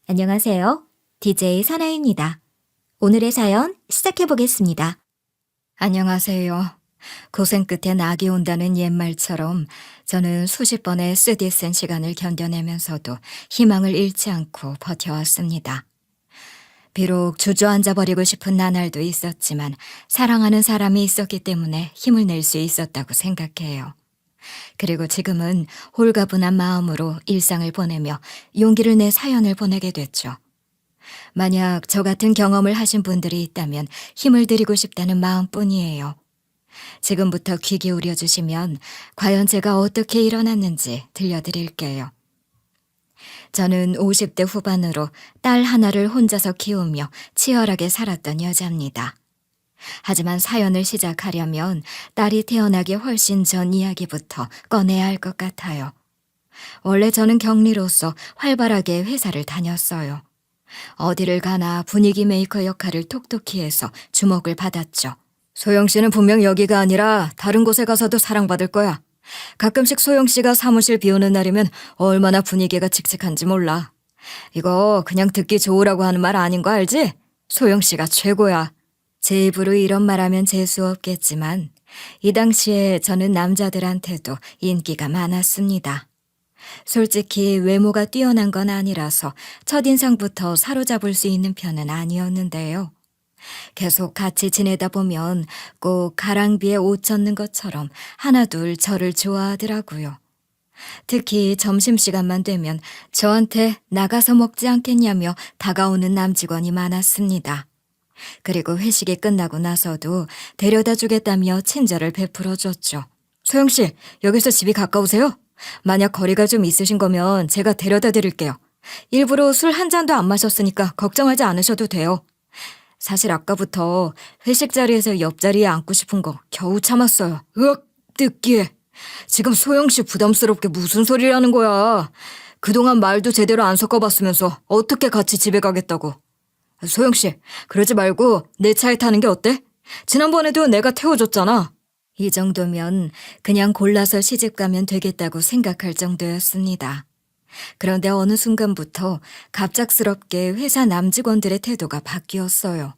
안녕하세요. DJ 사나입니다. 오늘의 사연 시작해 보겠습니다. 안녕하세요. 고생 끝에 낙이 온다는 옛말처럼 저는 수십 번의 쓰디 쓴 시간을 견뎌내면서도 희망을 잃지 않고 버텨왔습니다. 비록 주저앉아 버리고 싶은 나날도 있었지만 사랑하는 사람이 있었기 때문에 힘을 낼 수 있었다고 생각해요. 그리고 지금은 홀가분한 마음으로 일상을 보내며 용기를 내 사연을 보내게 됐죠. 만약 저 같은 경험을 하신 분들이 있다면 힘을 드리고 싶다는 마음뿐이에요. 지금부터 귀 기울여 주시면 과연 제가 어떻게 일어났는지 들려드릴게요. 저는 50대 후반으로 딸 하나를 혼자서 키우며 치열하게 살았던 여자입니다. 하지만 사연을 시작하려면 딸이 태어나기 훨씬 전 이야기부터 꺼내야 할 것 같아요. 원래 저는 격리로서 활발하게 회사를 다녔어요. 어디를 가나 분위기 메이커 역할을 톡톡히 해서 주목을 받았죠. 소영 씨는 분명 여기가 아니라 다른 곳에 가서도 사랑받을 거야. 가끔씩 소영 씨가 사무실 비오는 날이면 얼마나 분위기가 칙칙한지 몰라. 이거 그냥 듣기 좋으라고 하는 말 아닌 거 알지? 소영 씨가 최고야. 제 입으로 이런 말하면 재수 없겠지만 이 당시에 저는 남자들한테도 인기가 많았습니다. 솔직히 외모가 뛰어난 건 아니라서 첫인상부터 사로잡을 수 있는 편은 아니었는데요. 계속 같이 지내다 보면 꼭 가랑비에 옷 젖는 것처럼 하나둘 저를 좋아하더라고요. 특히 점심시간만 되면 저한테 나가서 먹지 않겠냐며 다가오는 남직원이 많았습니다. 그리고 회식이 끝나고 나서도 데려다 주겠다며 친절을 베풀어줬죠. 소영 씨, 여기서 집이 가까우세요? 만약 거리가 좀 있으신 거면 제가 데려다 드릴게요. 일부러 술 한 잔도 안 마셨으니까 걱정하지 않으셔도 돼요. 사실 아까부터 회식 자리에서 옆자리에 앉고 싶은 거 겨우 참았어요. 으악, 느끼해. 지금 소영 씨 부담스럽게 무슨 소리를 하는 거야. 그동안 말도 제대로 안 섞어봤으면서 어떻게 같이 집에 가겠다고. 소영 씨, 그러지 말고 내 차에 타는 게 어때? 지난번에도 내가 태워줬잖아. 이 정도면 그냥 골라서 시집 가면 되겠다고 생각할 정도였습니다. 그런데 어느 순간부터 갑작스럽게 회사 남직원들의 태도가 바뀌었어요.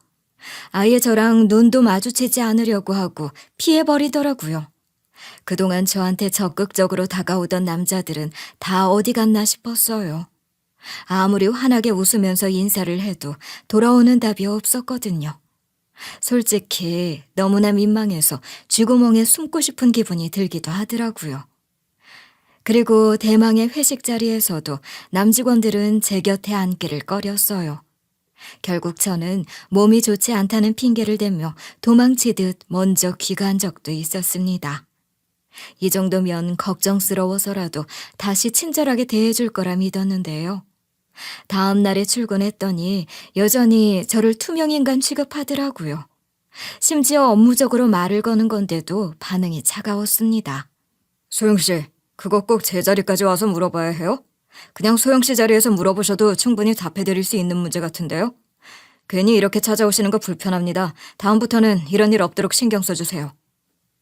아예 저랑 눈도 마주치지 않으려고 하고 피해버리더라고요. 그동안 저한테 적극적으로 다가오던 남자들은 다 어디 갔나 싶었어요. 아무리 환하게 웃으면서 인사를 해도 돌아오는 답이 없었거든요. 솔직히 너무나 민망해서 쥐구멍에 숨고 싶은 기분이 들기도 하더라고요. 그리고 대망의 회식 자리에서도 남직원들은 제 곁에 앉기를 꺼렸어요. 결국 저는 몸이 좋지 않다는 핑계를 대며 도망치듯 먼저 귀가한 적도 있었습니다. 이 정도면 걱정스러워서라도 다시 친절하게 대해줄 거라 믿었는데요. 다음 날에 출근했더니 여전히 저를 투명인간 취급하더라고요. 심지어 업무적으로 말을 거는 건데도 반응이 차가웠습니다. 소영 씨, 그거 꼭 제 자리까지 와서 물어봐야 해요? 그냥 소영 씨 자리에서 물어보셔도 충분히 답해드릴 수 있는 문제 같은데요? 괜히 이렇게 찾아오시는 거 불편합니다. 다음부터는 이런 일 없도록 신경 써주세요.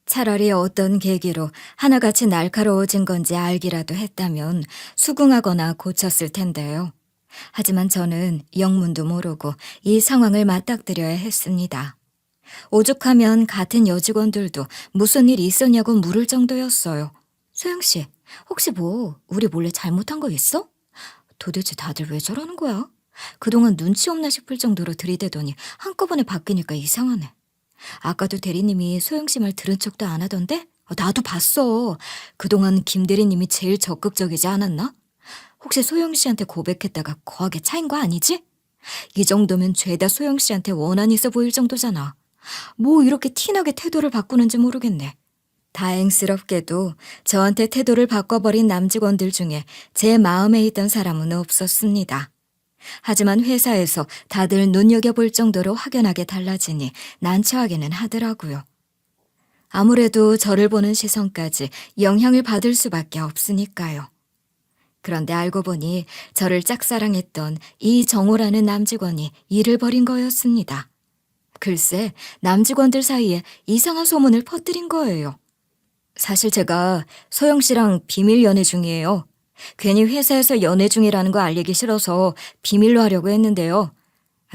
차라리 어떤 계기로 하나같이 날카로워진 건지 알기라도 했다면 수긍하거나 고쳤을 텐데요. 하지만 저는 영문도 모르고 이 상황을 맞닥뜨려야 했습니다. 오죽하면 같은 여직원들도 무슨 일 있었냐고 물을 정도였어요. 소영 씨, 혹시 우리 몰래 잘못한 거 있어? 도대체 다들 왜 저러는 거야? 그동안 눈치 없나 싶을 정도로 들이대더니 한꺼번에 바뀌니까 이상하네. 아까도 대리님이 소영 씨 말 들은 척도 안 하던데? 나도 봤어. 그동안 김 대리님이 제일 적극적이지 않았나? 혹시 소영 씨한테 고백했다가 거하게 차인 거 아니지? 이 정도면 죄다 소영 씨한테 원한이 있어 보일 정도잖아. 뭐 이렇게 티나게 태도를 바꾸는지 모르겠네. 다행스럽게도 저한테 태도를 바꿔버린 남직원들 중에 제 마음에 있던 사람은 없었습니다. 하지만 회사에서 다들 눈여겨볼 정도로 확연하게 달라지니 난처하기는 하더라고요. 아무래도 저를 보는 시선까지 영향을 받을 수밖에 없으니까요. 그런데 알고 보니 저를 짝사랑했던 이정호라는 남직원이 일을 벌인 거였습니다. 글쎄, 남직원들 사이에 이상한 소문을 퍼뜨린 거예요. 사실 제가 소영 씨랑 비밀 연애 중이에요. 괜히 회사에서 연애 중이라는 거 알리기 싫어서 비밀로 하려고 했는데요.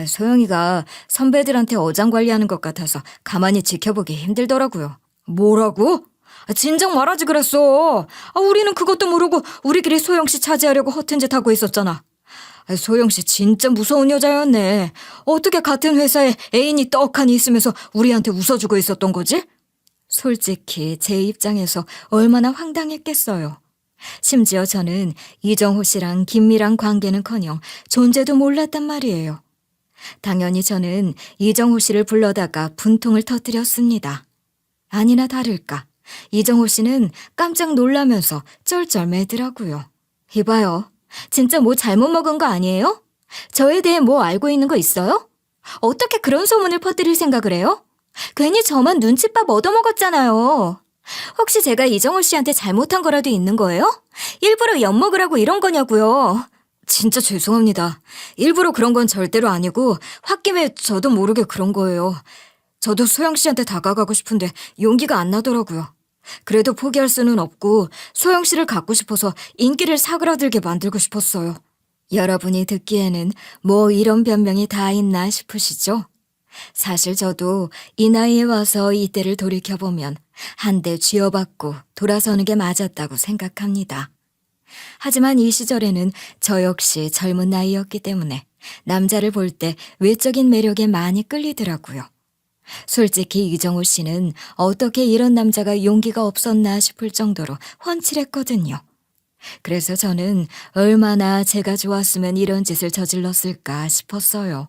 소영이가 선배들한테 어장 관리하는 것 같아서 가만히 지켜보기 힘들더라고요. 뭐라고? 진작 말하지 그랬어. 우리는 그것도 모르고 우리끼리 소영 씨 차지하려고 허튼 짓 하고 있었잖아. 소영 씨 진짜 무서운 여자였네. 어떻게 같은 회사에 애인이 떡하니 있으면서 우리한테 웃어주고 있었던 거지? 솔직히 제 입장에서 얼마나 황당했겠어요. 심지어 저는 이정호 씨랑 김미랑 관계는커녕 존재도 몰랐단 말이에요. 당연히 저는 이정호 씨를 불러다가 분통을 터뜨렸습니다. 아니나 다를까 이정호 씨는 깜짝 놀라면서 쩔쩔매더라고요. 이봐요. 진짜 뭐 잘못 먹은 거 아니에요? 저에 대해 뭐 알고 있는 거 있어요? 어떻게 그런 소문을 퍼뜨릴 생각을 해요? 괜히 저만 눈칫밥 얻어먹었잖아요. 혹시 제가 이정호 씨한테 잘못한 거라도 있는 거예요? 일부러 엿먹으라고 이런 거냐고요. 진짜 죄송합니다. 일부러 그런 건 절대로 아니고 홧김에 저도 모르게 그런 거예요. 저도 소영 씨한테 다가가고 싶은데 용기가 안 나더라고요. 그래도 포기할 수는 없고 소영 씨를 갖고 싶어서 인기를 사그라들게 만들고 싶었어요. 여러분이 듣기에는 뭐 이런 변명이 다 있나 싶으시죠? 사실 저도 이 나이에 와서 이때를 돌이켜보면 한 대 쥐어받고 돌아서는 게 맞았다고 생각합니다. 하지만 이 시절에는 저 역시 젊은 나이였기 때문에 남자를 볼 때 외적인 매력에 많이 끌리더라고요. 솔직히 이정호 씨는 어떻게 이런 남자가 용기가 없었나 싶을 정도로 훤칠했거든요. 그래서 저는 얼마나 제가 좋았으면 이런 짓을 저질렀을까 싶었어요.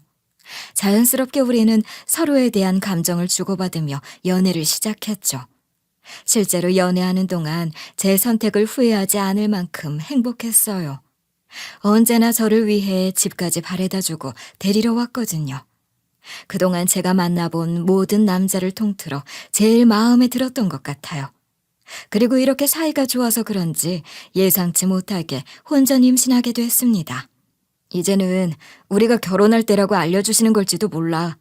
자연스럽게 우리는 서로에 대한 감정을 주고받으며 연애를 시작했죠. 실제로 연애하는 동안 제 선택을 후회하지 않을 만큼 행복했어요. 언제나 저를 위해 집까지 바래다주고 데리러 왔거든요. 그동안 제가 만나본 모든 남자를 통틀어 제일 마음에 들었던 것 같아요. 그리고 이렇게 사이가 좋아서 그런지 예상치 못하게 혼전 임신하게 됐습니다. 이제는 우리가 결혼할 때라고 알려주시는 걸지도 몰라.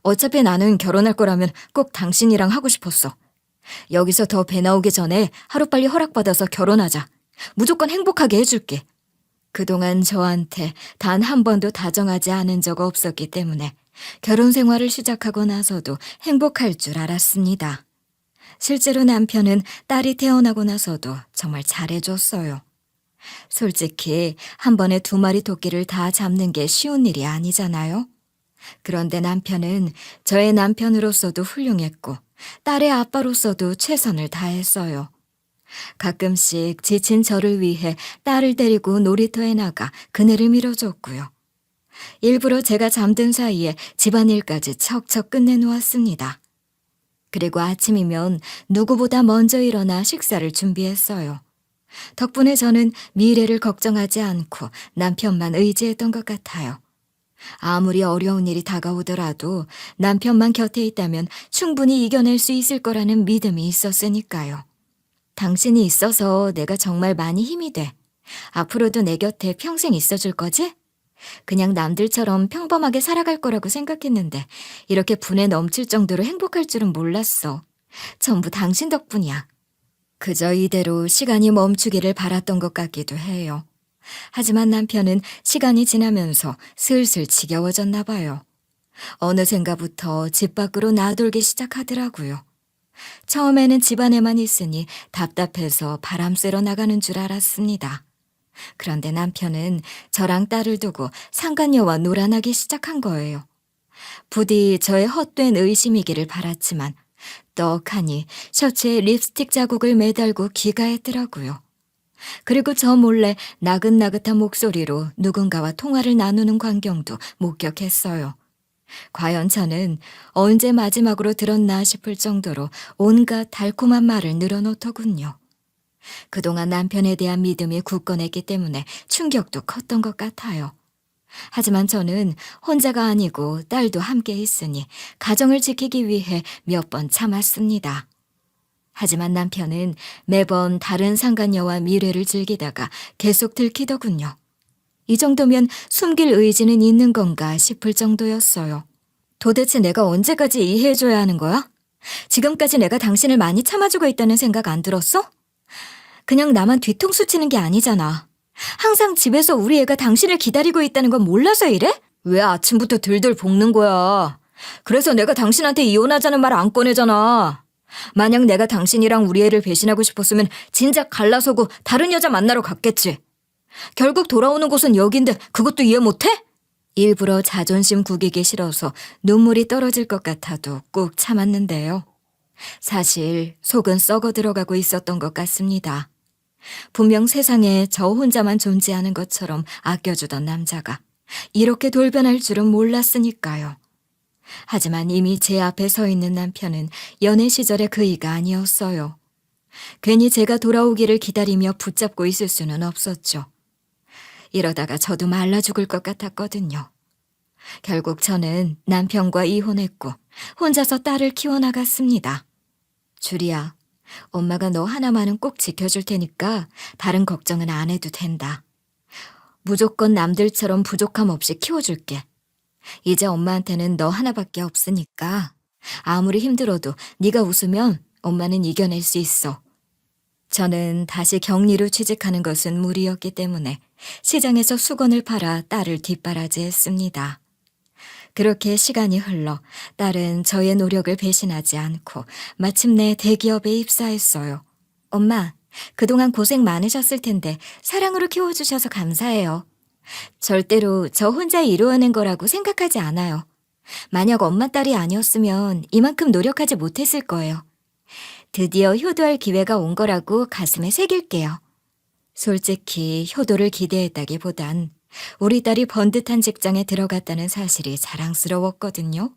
어차피 나는 결혼할 거라면 꼭 당신이랑 하고 싶었어. 여기서 더 배 나오기 전에 하루빨리 허락받아서 결혼하자. 무조건 행복하게 해줄게. 그동안 저한테 단 한 번도 다정하지 않은 적 없었기 때문에 결혼 생활을 시작하고 나서도 행복할 줄 알았습니다. 실제로 남편은 딸이 태어나고 나서도 정말 잘해줬어요. 솔직히 한 번에 2마리 토끼를 다 잡는 게 쉬운 일이 아니잖아요. 그런데 남편은 저의 남편으로서도 훌륭했고 딸의 아빠로서도 최선을 다했어요. 가끔씩 지친 저를 위해 딸을 데리고 놀이터에 나가 그네를 밀어줬고요. 일부러 제가 잠든 사이에 집안일까지 척척 끝내놓았습니다. 그리고 아침이면 누구보다 먼저 일어나 식사를 준비했어요. 덕분에 저는 미래를 걱정하지 않고 남편만 의지했던 것 같아요. 아무리 어려운 일이 다가오더라도 남편만 곁에 있다면 충분히 이겨낼 수 있을 거라는 믿음이 있었으니까요. 당신이 있어서 내가 정말 많이 힘이 돼. 앞으로도 내 곁에 평생 있어줄 거지? 그냥 남들처럼 평범하게 살아갈 거라고 생각했는데 이렇게 분에 넘칠 정도로 행복할 줄은 몰랐어. 전부 당신 덕분이야. 그저 이대로 시간이 멈추기를 바랐던 것 같기도 해요. 하지만 남편은 시간이 지나면서 슬슬 지겨워졌나 봐요. 어느샌가부터 집 밖으로 나돌기 시작하더라고요. 처음에는 집 안에만 있으니 답답해서 바람 쐬러 나가는 줄 알았습니다. 그런데 남편은 저랑 딸을 두고 상간녀와 놀아나기 시작한 거예요. 부디 저의 헛된 의심이기를 바랐지만 떡하니 셔츠에 립스틱 자국을 매달고 귀가했더라고요. 그리고 저 몰래 나긋나긋한 목소리로 누군가와 통화를 나누는 광경도 목격했어요. 과연 저는 언제 마지막으로 들었나 싶을 정도로 온갖 달콤한 말을 늘어놓더군요. 그동안 남편에 대한 믿음이 굳건했기 때문에 충격도 컸던 것 같아요. 하지만 저는 혼자가 아니고 딸도 함께 있으니 가정을 지키기 위해 몇 번 참았습니다. 하지만 남편은 매번 다른 상간녀와 미래를 즐기다가 계속 들키더군요. 이 정도면 숨길 의지는 있는 건가 싶을 정도였어요. 도대체 내가 언제까지 이해해줘야 하는 거야? 지금까지 내가 당신을 많이 참아주고 있다는 생각 안 들었어? 그냥 나만 뒤통수 치는 게 아니잖아. 항상 집에서 우리 애가 당신을 기다리고 있다는 건 몰라서 이래? 왜 아침부터 들들 볶는 거야? 그래서 내가 당신한테 이혼하자는 말 안 꺼내잖아. 만약 내가 당신이랑 우리 애를 배신하고 싶었으면 진작 갈라서고 다른 여자 만나러 갔겠지. 결국 돌아오는 곳은 여긴데 그것도 이해 못해? 일부러 자존심 구기기 싫어서 눈물이 떨어질 것 같아도 꾹 참았는데요. 사실 속은 썩어 들어가고 있었던 것 같습니다. 분명 세상에 저 혼자만 존재하는 것처럼 아껴주던 남자가 이렇게 돌변할 줄은 몰랐으니까요. 하지만 이미 제 앞에 서 있는 남편은 연애 시절의 그이가 아니었어요. 괜히 제가 돌아오기를 기다리며 붙잡고 있을 수는 없었죠. 이러다가 저도 말라 죽을 것 같았거든요. 결국 저는 남편과 이혼했고 혼자서 딸을 키워나갔습니다. 주리야, 엄마가 너 하나만은 꼭 지켜줄 테니까 다른 걱정은 안 해도 된다. 무조건 남들처럼 부족함 없이 키워줄게. 이제 엄마한테는 너 하나밖에 없으니까 아무리 힘들어도 네가 웃으면 엄마는 이겨낼 수 있어. 저는 다시 격리로 취직하는 것은 무리였기 때문에 시장에서 수건을 팔아 딸을 뒷바라지했습니다. 그렇게 시간이 흘러 딸은 저의 노력을 배신하지 않고 마침내 대기업에 입사했어요. 엄마, 그동안 고생 많으셨을 텐데 사랑으로 키워주셔서 감사해요. 절대로 저 혼자 이루어낸 거라고 생각하지 않아요. 만약 엄마 딸이 아니었으면 이만큼 노력하지 못했을 거예요. 드디어 효도할 기회가 온 거라고 가슴에 새길게요. 솔직히 효도를 기대했다기보단 우리 딸이 번듯한 직장에 들어갔다는 사실이 자랑스러웠거든요.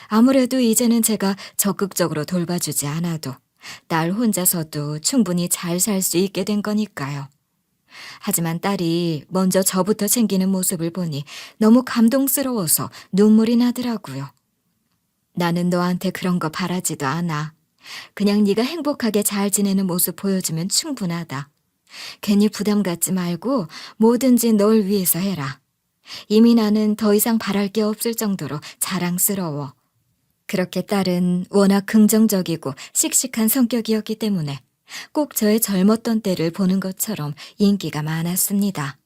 아무래도 이제는 제가 적극적으로 돌봐주지 않아도 딸 혼자서도 충분히 잘 살 수 있게 된 거니까요. 하지만 딸이 먼저 저부터 챙기는 모습을 보니 너무 감동스러워서 눈물이 나더라고요. 나는 너한테 그런 거 바라지도 않아. 그냥 네가 행복하게 잘 지내는 모습 보여주면 충분하다. 괜히 부담 갖지 말고 뭐든지 널 위해서 해라. 이미 나는 더 이상 바랄 게 없을 정도로 자랑스러워. 그렇게 딸은 워낙 긍정적이고 씩씩한 성격이었기 때문에 꼭 저의 젊었던 때를 보는 것처럼 인기가 많았습니다.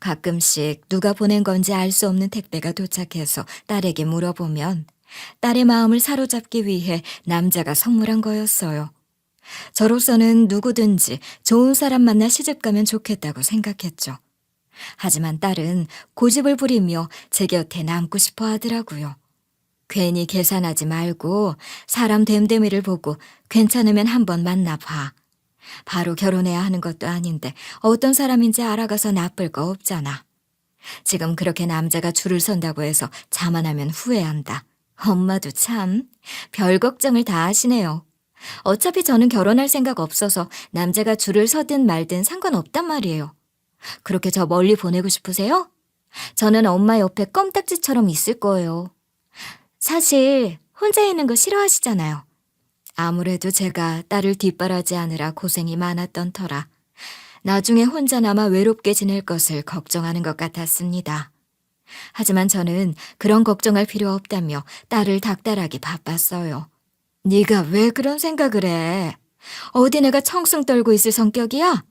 가끔씩 누가 보낸 건지 알 수 없는 택배가 도착해서 딸에게 물어보면 딸의 마음을 사로잡기 위해 남자가 선물한 거였어요. 저로서는 누구든지 좋은 사람 만나 시집가면 좋겠다고 생각했죠. 하지만 딸은 고집을 부리며 제 곁에 남고 싶어 하더라고요. 괜히 계산하지 말고 사람 됨됨이를 보고 괜찮으면 한번 만나봐. 바로 결혼해야 하는 것도 아닌데 어떤 사람인지 알아가서 나쁠 거 없잖아. 지금 그렇게 남자가 줄을 선다고 해서 자만하면 후회한다. 엄마도 참 별 걱정을 다 하시네요. 어차피 저는 결혼할 생각 없어서 남자가 줄을 서든 말든 상관없단 말이에요. 그렇게 저 멀리 보내고 싶으세요? 저는 엄마 옆에 껌딱지처럼 있을 거예요. 사실 혼자 있는 거 싫어하시잖아요. 아무래도 제가 딸을 뒷바라지하느라 고생이 많았던 터라 나중에 혼자 남아 외롭게 지낼 것을 걱정하는 것 같았습니다. 하지만 저는 그런 걱정할 필요 없다며 딸을 닥달하기 바빴어요. 네가 왜 그런 생각을 해? 어디 내가 청승 떨고 있을 성격이야?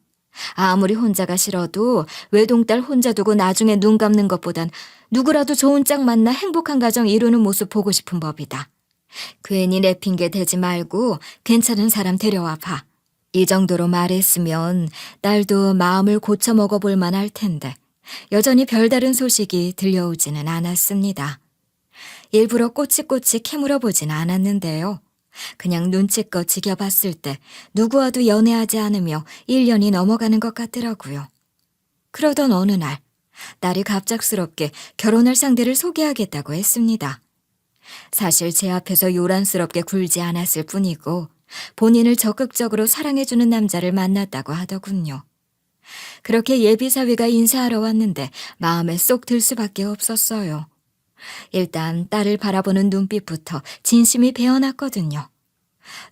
아무리 혼자가 싫어도 외동딸 혼자 두고 나중에 눈 감는 것보단 누구라도 좋은 짝 만나 행복한 가정 이루는 모습 보고 싶은 법이다. 괜히 내 핑계 대지 말고 괜찮은 사람 데려와 봐. 이 정도로 말했으면 딸도 마음을 고쳐 먹어볼 만할 텐데 여전히 별다른 소식이 들려오지는 않았습니다. 일부러 꼬치꼬치 캐물어 보진 않았는데요. 그냥 눈치껏 지켜봤을 때 누구와도 연애하지 않으며 1년이 넘어가는 것 같더라고요. 그러던 어느 날 딸이 갑작스럽게 결혼할 상대를 소개하겠다고 했습니다. 사실 제 앞에서 요란스럽게 굴지 않았을 뿐이고 본인을 적극적으로 사랑해주는 남자를 만났다고 하더군요. 그렇게 예비사위가 인사하러 왔는데 마음에 쏙 들 수밖에 없었어요. 일단 딸을 바라보는 눈빛부터 진심이 배어났거든요.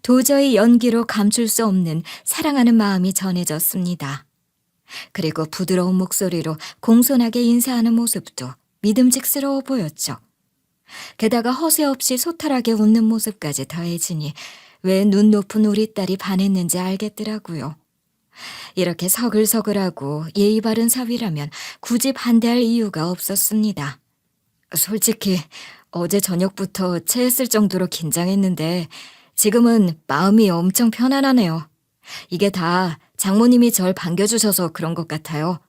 도저히 연기로 감출 수 없는 사랑하는 마음이 전해졌습니다. 그리고 부드러운 목소리로 공손하게 인사하는 모습도 믿음직스러워 보였죠. 게다가 허세 없이 소탈하게 웃는 모습까지 더해지니 왜 눈 높은 우리 딸이 반했는지 알겠더라고요. 이렇게 서글서글하고 예의 바른 사위라면 굳이 반대할 이유가 없었습니다. 솔직히 어제 저녁부터 체했을 정도로 긴장했는데 지금은 마음이 엄청 편안하네요. 이게 다 장모님이 절 반겨주셔서 그런 것 같아요.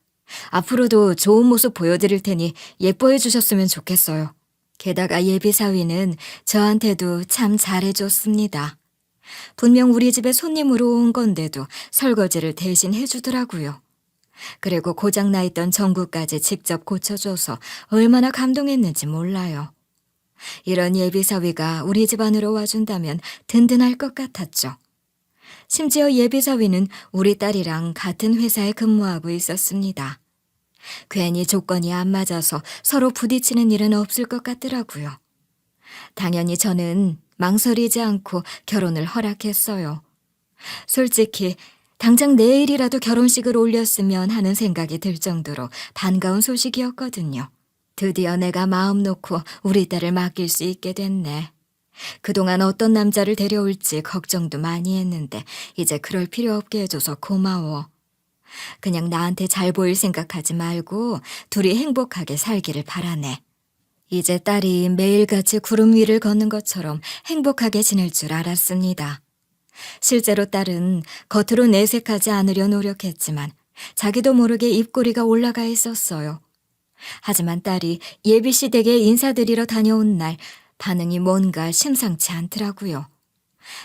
앞으로도 좋은 모습 보여드릴 테니 예뻐해 주셨으면 좋겠어요. 게다가 예비 사위는 저한테도 참 잘해줬습니다. 분명 우리 집에 손님으로 온 건데도 설거지를 대신 해주더라고요. 그리고 고장나 있던 전구까지 직접 고쳐줘서 얼마나 감동했는지 몰라요. 이런 예비 사위가 우리 집 안으로 와준다면 든든할 것 같았죠. 심지어 예비 사위는 우리 딸이랑 같은 회사에 근무하고 있었습니다. 괜히 조건이 안 맞아서 서로 부딪히는 일은 없을 것 같더라고요. 당연히 저는 망설이지 않고 결혼을 허락했어요. 솔직히 당장 내일이라도 결혼식을 올렸으면 하는 생각이 들 정도로 반가운 소식이었거든요. 드디어 내가 마음 놓고 우리 딸을 맡길 수 있게 됐네. 그동안 어떤 남자를 데려올지 걱정도 많이 했는데 이제 그럴 필요 없게 해줘서 고마워. 그냥 나한테 잘 보일 생각하지 말고 둘이 행복하게 살기를 바라네. 이제 딸이 매일같이 구름 위를 걷는 것처럼 행복하게 지낼 줄 알았습니다. 실제로 딸은 겉으로 내색하지 않으려 노력했지만 자기도 모르게 입꼬리가 올라가 있었어요. 하지만 딸이 예비씨 댁에 인사드리러 다녀온 날 반응이 뭔가 심상치 않더라고요.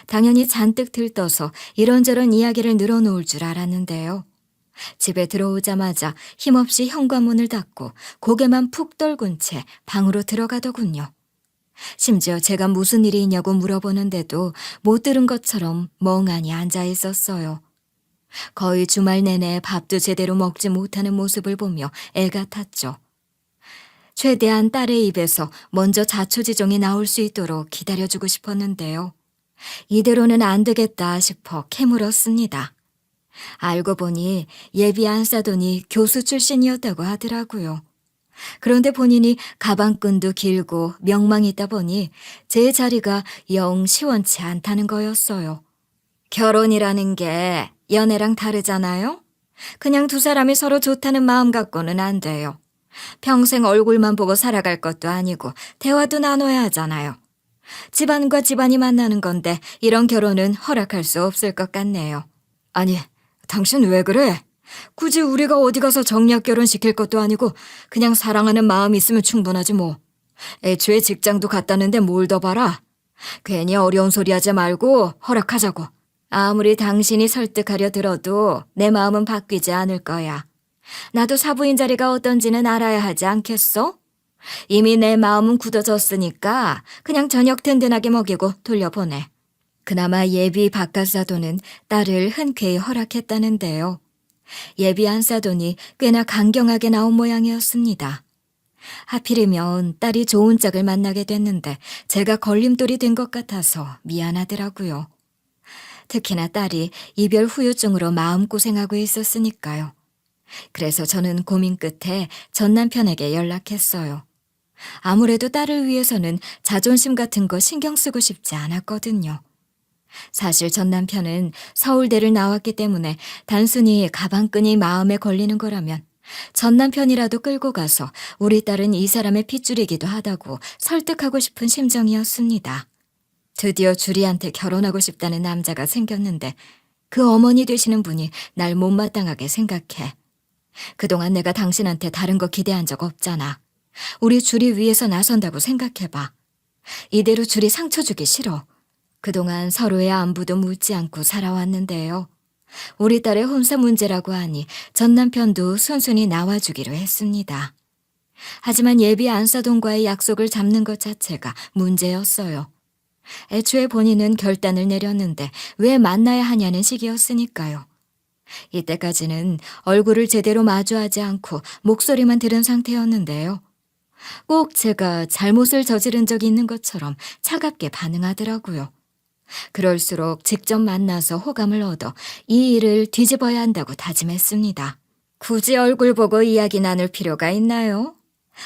당연히 잔뜩 들떠서 이런저런 이야기를 늘어놓을 줄 알았는데요. 집에 들어오자마자 힘없이 현관문을 닫고 고개만 푹 떨군 채 방으로 들어가더군요. 심지어 제가 무슨 일이 있냐고 물어보는데도 못 들은 것처럼 멍하니 앉아 있었어요. 거의 주말 내내 밥도 제대로 먹지 못하는 모습을 보며 애가 탔죠. 최대한 딸의 입에서 먼저 자초지종이 나올 수 있도록 기다려주고 싶었는데요. 이대로는 안 되겠다 싶어 캐물었습니다. 알고 보니 예비 안사돈이 교수 출신이었다고 하더라고요. 그런데 본인이 가방끈도 길고 명망이 있다 보니 제 자리가 영 시원치 않다는 거였어요. 결혼이라는 게 연애랑 다르잖아요? 그냥 두 사람이 서로 좋다는 마음 갖고는 안 돼요. 평생 얼굴만 보고 살아갈 것도 아니고 대화도 나눠야 하잖아요. 집안과 집안이 만나는 건데 이런 결혼은 허락할 수 없을 것 같네요. 아니, 당신 왜 그래? 굳이 우리가 어디 가서 정략 결혼 시킬 것도 아니고 그냥 사랑하는 마음이 있으면 충분하지 뭐. 애초에 직장도 갔다는데 뭘 더 바라? 괜히 어려운 소리 하지 말고 허락하자고. 아무리 당신이 설득하려 들어도 내 마음은 바뀌지 않을 거야. 나도 사부인 자리가 어떤지는 알아야 하지 않겠어? 이미 내 마음은 굳어졌으니까 그냥 저녁 든든하게 먹이고 돌려보내. 그나마 예비 박가사돈은 딸을 흔쾌히 허락했다는데요. 예비 안사돈이 꽤나 강경하게 나온 모양이었습니다. 하필이면 딸이 좋은 짝을 만나게 됐는데 제가 걸림돌이 된 것 같아서 미안하더라고요. 특히나 딸이 이별 후유증으로 마음고생하고 있었으니까요. 그래서 저는 고민 끝에 전 남편에게 연락했어요. 아무래도 딸을 위해서는 자존심 같은 거 신경 쓰고 싶지 않았거든요. 사실 전 남편은 서울대를 나왔기 때문에 단순히 가방끈이 마음에 걸리는 거라면 전 남편이라도 끌고 가서 우리 딸은 이 사람의 핏줄이기도 하다고 설득하고 싶은 심정이었습니다. 드디어 주리한테 결혼하고 싶다는 남자가 생겼는데 그 어머니 되시는 분이 날 못마땅하게 생각해. 그동안 내가 당신한테 다른 거 기대한 적 없잖아. 우리 주리 위해서 나선다고 생각해봐. 이대로 주리 상처 주기 싫어. 그동안 서로의 안부도 묻지 않고 살아왔는데요. 우리 딸의 혼사 문제라고 하니 전 남편도 순순히 나와주기로 했습니다. 하지만 예비 안사돈과의 약속을 잡는 것 자체가 문제였어요. 애초에 본인은 결단을 내렸는데 왜 만나야 하냐는 식이었으니까요. 이때까지는 얼굴을 제대로 마주하지 않고 목소리만 들은 상태였는데요. 꼭 제가 잘못을 저지른 적이 있는 것처럼 차갑게 반응하더라고요. 그럴수록 직접 만나서 호감을 얻어 이 일을 뒤집어야 한다고 다짐했습니다. 굳이 얼굴 보고 이야기 나눌 필요가 있나요?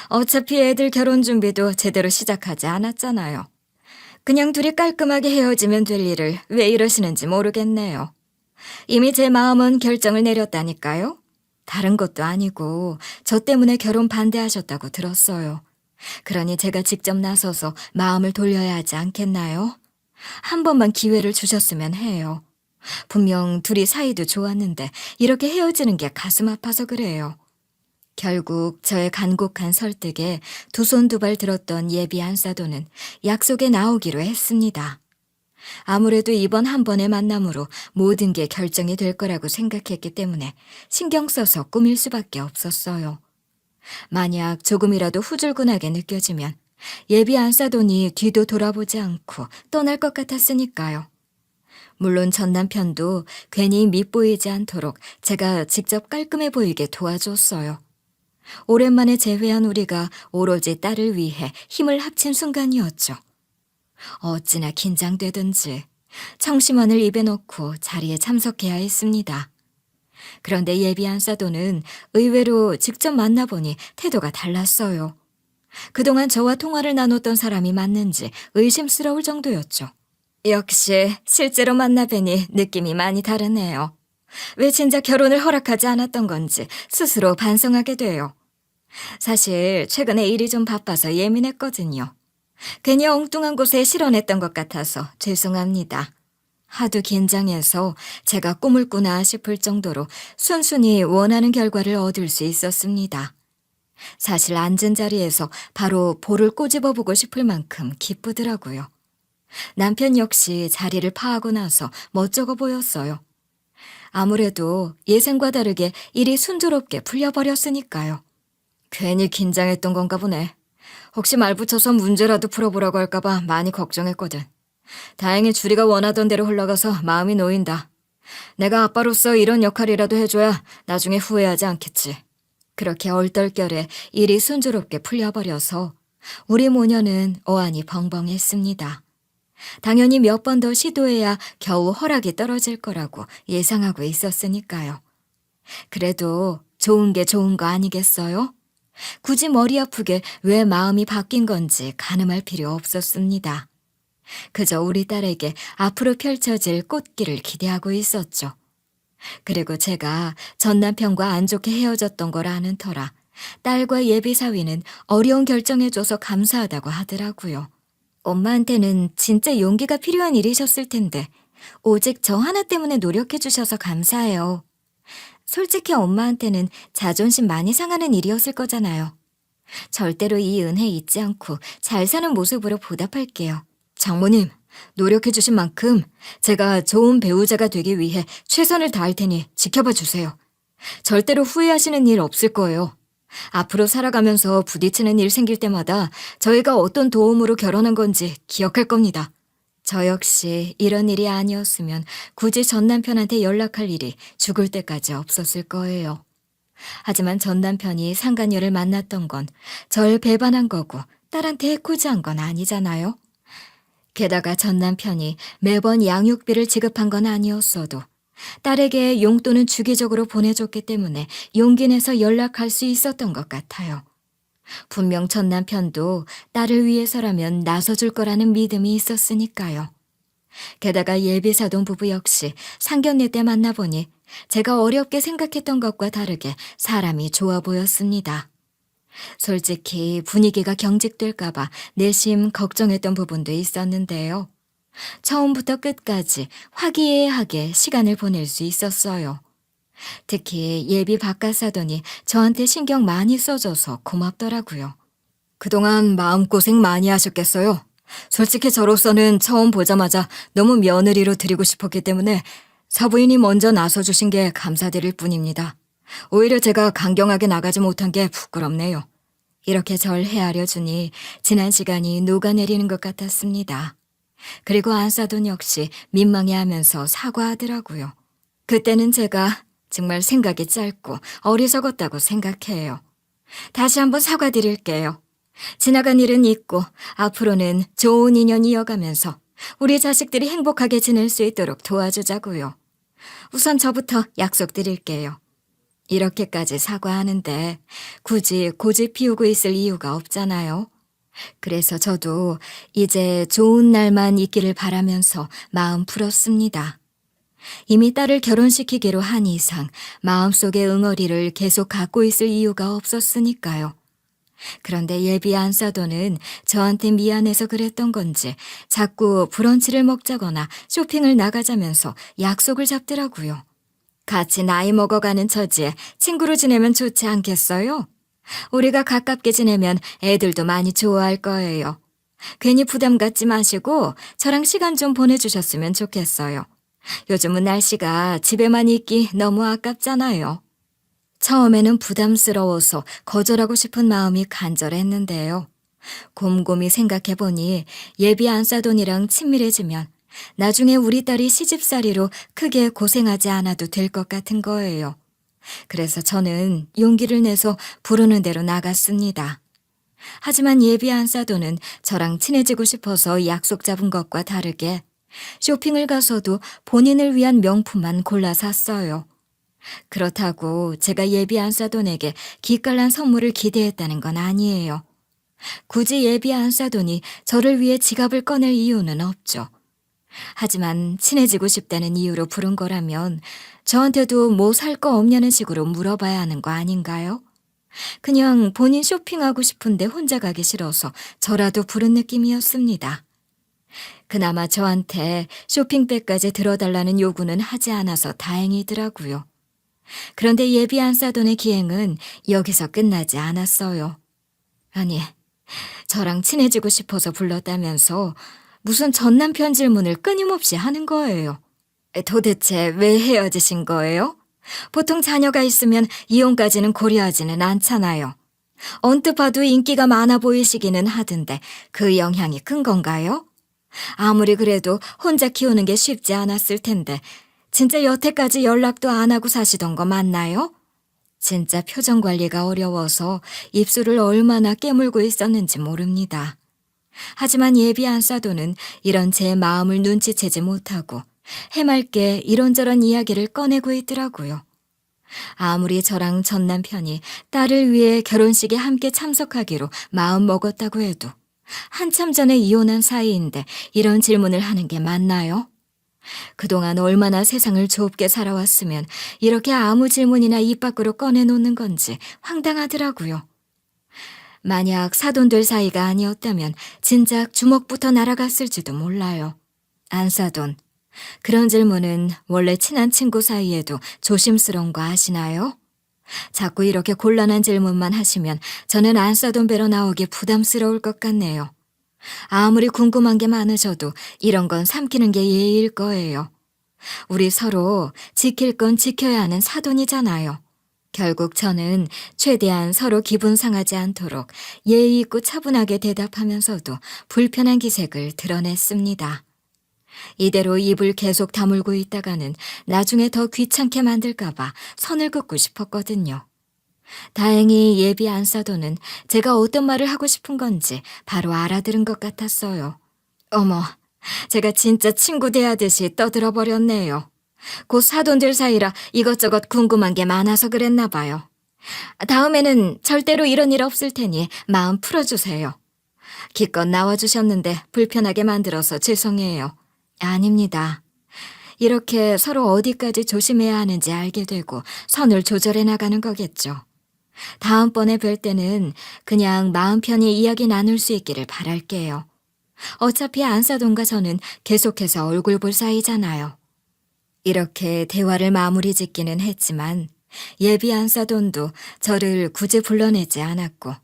어차피 애들 결혼 준비도 제대로 시작하지 않았잖아요. 그냥 둘이 깔끔하게 헤어지면 될 일을 왜 이러시는지 모르겠네요. 이미 제 마음은 결정을 내렸다니까요. 다른 것도 아니고 저 때문에 결혼 반대하셨다고 들었어요. 그러니 제가 직접 나서서 마음을 돌려야 하지 않겠나요? 한 번만 기회를 주셨으면 해요. 분명 둘이 사이도 좋았는데 이렇게 헤어지는 게 가슴 아파서 그래요. 결국 저의 간곡한 설득에 두 손 두 발 들었던 예비 안사도는 약속에 나오기로 했습니다. 아무래도 이번 한 번의 만남으로 모든 게 결정이 될 거라고 생각했기 때문에 신경 써서 꾸밀 수밖에 없었어요. 만약 조금이라도 후줄근하게 느껴지면 예비 안사돈이 뒤도 돌아보지 않고 떠날 것 같았으니까요. 물론 전 남편도 괜히 밉보이지 않도록 제가 직접 깔끔해 보이게 도와줬어요. 오랜만에 재회한 우리가 오로지 딸을 위해 힘을 합친 순간이었죠. 어찌나 긴장되든지 청심환을 입에 넣고 자리에 참석해야 했습니다. 그런데 예비 안사도는 의외로 직접 만나보니 태도가 달랐어요. 그동안 저와 통화를 나눴던 사람이 맞는지 의심스러울 정도였죠. 역시 실제로 만나뵈니 느낌이 많이 다르네요. 왜 진짜 결혼을 허락하지 않았던 건지 스스로 반성하게 돼요. 사실 최근에 일이 좀 바빠서 예민했거든요. 괜히 엉뚱한 곳에 실언했던 것 같아서 죄송합니다. 하도 긴장해서 제가 꿈을 꾸나 싶을 정도로 순순히 원하는 결과를 얻을 수 있었습니다. 사실 앉은 자리에서 바로 볼을 꼬집어 보고 싶을 만큼 기쁘더라고요. 남편 역시 자리를 파하고 나서 멋쩍어 보였어요. 아무래도 예상과 다르게 일이 순조롭게 풀려버렸으니까요. 괜히 긴장했던 건가 보네. 혹시 말 붙여서 문제라도 풀어보라고 할까봐 많이 걱정했거든. 다행히 주리가 원하던 대로 흘러가서 마음이 놓인다. 내가 아빠로서 이런 역할이라도 해줘야 나중에 후회하지 않겠지. 그렇게 얼떨결에 일이 순조롭게 풀려버려서 우리 모녀는 어안이 벙벙했습니다. 당연히 몇 번 더 시도해야 겨우 허락이 떨어질 거라고 예상하고 있었으니까요. 그래도 좋은 게 좋은 거 아니겠어요? 굳이 머리 아프게 왜 마음이 바뀐 건지 가늠할 필요 없었습니다. 그저 우리 딸에게 앞으로 펼쳐질 꽃길을 기대하고 있었죠. 그리고 제가 전 남편과 안 좋게 헤어졌던 걸 아는 터라 딸과 예비 사위는 어려운 결정해줘서 감사하다고 하더라고요. 엄마한테는 진짜 용기가 필요한 일이셨을 텐데 오직 저 하나 때문에 노력해주셔서 감사해요. 솔직히 엄마한테는 자존심 많이 상하는 일이었을 거잖아요. 절대로 이 은혜 잊지 않고 잘 사는 모습으로 보답할게요. 장모님, 노력해주신 만큼 제가 좋은 배우자가 되기 위해 최선을 다할 테니 지켜봐 주세요. 절대로 후회하시는 일 없을 거예요. 앞으로 살아가면서 부딪히는 일 생길 때마다 저희가 어떤 도움으로 결혼한 건지 기억할 겁니다. 저 역시 이런 일이 아니었으면 굳이 전 남편한테 연락할 일이 죽을 때까지 없었을 거예요. 하지만 전 남편이 상간녀를 만났던 건 절 배반한 거고 딸한테 해코지한 건 아니잖아요. 게다가 전 남편이 매번 양육비를 지급한 건 아니었어도 딸에게 용돈은 주기적으로 보내줬기 때문에 용기 내서 연락할 수 있었던 것 같아요. 분명 전 남편도 딸을 위해서라면 나서줄 거라는 믿음이 있었으니까요. 게다가 예비사돈 부부 역시 상견례 때 만나보니 제가 어렵게 생각했던 것과 다르게 사람이 좋아 보였습니다. 솔직히 분위기가 경직될까봐 내심 걱정했던 부분도 있었는데요. 처음부터 끝까지 화기애애하게 시간을 보낼 수 있었어요. 특히 예비 바깥사돈이 저한테 신경 많이 써줘서 고맙더라고요. 그동안 마음고생 많이 하셨겠어요. 솔직히 저로서는 처음 보자마자 너무 며느리로 드리고 싶었기 때문에 사부인이 먼저 나서주신 게 감사드릴 뿐입니다. 오히려 제가 강경하게 나가지 못한 게 부끄럽네요. 이렇게 절 헤아려 주니 지난 시간이 녹아내리는 것 같았습니다. 그리고 안사돈 역시 민망해하면서 사과하더라고요. 그때는 제가 정말 생각이 짧고 어리석었다고 생각해요. 다시 한번 사과드릴게요. 지나간 일은 잊고 앞으로는 좋은 인연 이어가면서 우리 자식들이 행복하게 지낼 수 있도록 도와주자고요. 우선 저부터 약속드릴게요. 이렇게까지 사과하는데 굳이 고집 피우고 있을 이유가 없잖아요. 그래서 저도 이제 좋은 날만 있기를 바라면서 마음 풀었습니다. 이미 딸을 결혼시키기로 한 이상 마음속의 응어리를 계속 갖고 있을 이유가 없었으니까요. 그런데 예비 안사돈은 저한테 미안해서 그랬던 건지 자꾸 브런치를 먹자거나 쇼핑을 나가자면서 약속을 잡더라고요. 같이 나이 먹어가는 처지에 친구로 지내면 좋지 않겠어요? 우리가 가깝게 지내면 애들도 많이 좋아할 거예요. 괜히 부담 갖지 마시고 저랑 시간 좀 보내주셨으면 좋겠어요. 요즘은 날씨가 집에만 있기 너무 아깝잖아요. 처음에는 부담스러워서 거절하고 싶은 마음이 간절했는데요. 곰곰이 생각해보니 예비 안사돈이랑 친밀해지면 나중에 우리 딸이 시집살이로 크게 고생하지 않아도 될 것 같은 거예요. 그래서 저는 용기를 내서 부르는 대로 나갔습니다. 하지만 예비 안사돈은 저랑 친해지고 싶어서 약속 잡은 것과 다르게 쇼핑을 가서도 본인을 위한 명품만 골라 샀어요. 그렇다고 제가 예비 안사돈에게 기깔난 선물을 기대했다는 건 아니에요. 굳이 예비 안사돈이 저를 위해 지갑을 꺼낼 이유는 없죠. 하지만 친해지고 싶다는 이유로 부른 거라면 저한테도 뭐 살 거 없냐는 식으로 물어봐야 하는 거 아닌가요? 그냥 본인 쇼핑하고 싶은데 혼자 가기 싫어서 저라도 부른 느낌이었습니다. 그나마 저한테 쇼핑백까지 들어달라는 요구는 하지 않아서 다행이더라고요. 그런데 예비 안사돈의 기행은 여기서 끝나지 않았어요. 아니, 저랑 친해지고 싶어서 불렀다면서 무슨 전남편 질문을 끊임없이 하는 거예요. 도대체 왜 헤어지신 거예요? 보통 자녀가 있으면 이혼까지는 고려하지는 않잖아요. 언뜻 봐도 인기가 많아 보이시기는 하던데 그 영향이 큰 건가요? 아무리 그래도 혼자 키우는 게 쉽지 않았을 텐데 진짜 여태까지 연락도 안 하고 사시던 거 맞나요? 진짜 표정 관리가 어려워서 입술을 얼마나 깨물고 있었는지 모릅니다. 하지만 예비 안사돈은 이런 제 마음을 눈치채지 못하고 해맑게 이런저런 이야기를 꺼내고 있더라고요. 아무리 저랑 전 남편이 딸을 위해 결혼식에 함께 참석하기로 마음 먹었다고 해도 한참 전에 이혼한 사이인데 이런 질문을 하는 게 맞나요? 그동안 얼마나 세상을 좁게 살아왔으면 이렇게 아무 질문이나 입 밖으로 꺼내놓는 건지 황당하더라고요. 만약 사돈들 사이가 아니었다면 진작 주먹부터 날아갔을지도 몰라요. 안사돈, 그런 질문은 원래 친한 친구 사이에도 조심스러운 거 아시나요? 자꾸 이렇게 곤란한 질문만 하시면 저는 안사돈 뵈러 나오기 부담스러울 것 같네요. 아무리 궁금한 게 많으셔도 이런 건 삼키는 게 예의일 거예요. 우리 서로 지킬 건 지켜야 하는 사돈이잖아요. 결국 저는 최대한 서로 기분 상하지 않도록 예의 있고 차분하게 대답하면서도 불편한 기색을 드러냈습니다. 이대로 입을 계속 다물고 있다가는 나중에 더 귀찮게 만들까봐 선을 긋고 싶었거든요. 다행히 예비 안사돈은 제가 어떤 말을 하고 싶은 건지 바로 알아들은 것 같았어요. 어머, 제가 진짜 친구 대하듯이 떠들어 버렸네요. 곧 사돈들 사이라 이것저것 궁금한 게 많아서 그랬나 봐요. 다음에는 절대로 이런 일 없을 테니 마음 풀어주세요. 기껏 나와주셨는데 불편하게 만들어서 죄송해요. 아닙니다. 이렇게 서로 어디까지 조심해야 하는지 알게 되고 선을 조절해 나가는 거겠죠. 다음번에 뵐 때는 그냥 마음 편히 이야기 나눌 수 있기를 바랄게요. 어차피 안사돈과 저는 계속해서 얼굴 볼 사이잖아요. 이렇게 대화를 마무리 짓기는 했지만 예비 안사돈도 저를 굳이 불러내지 않았고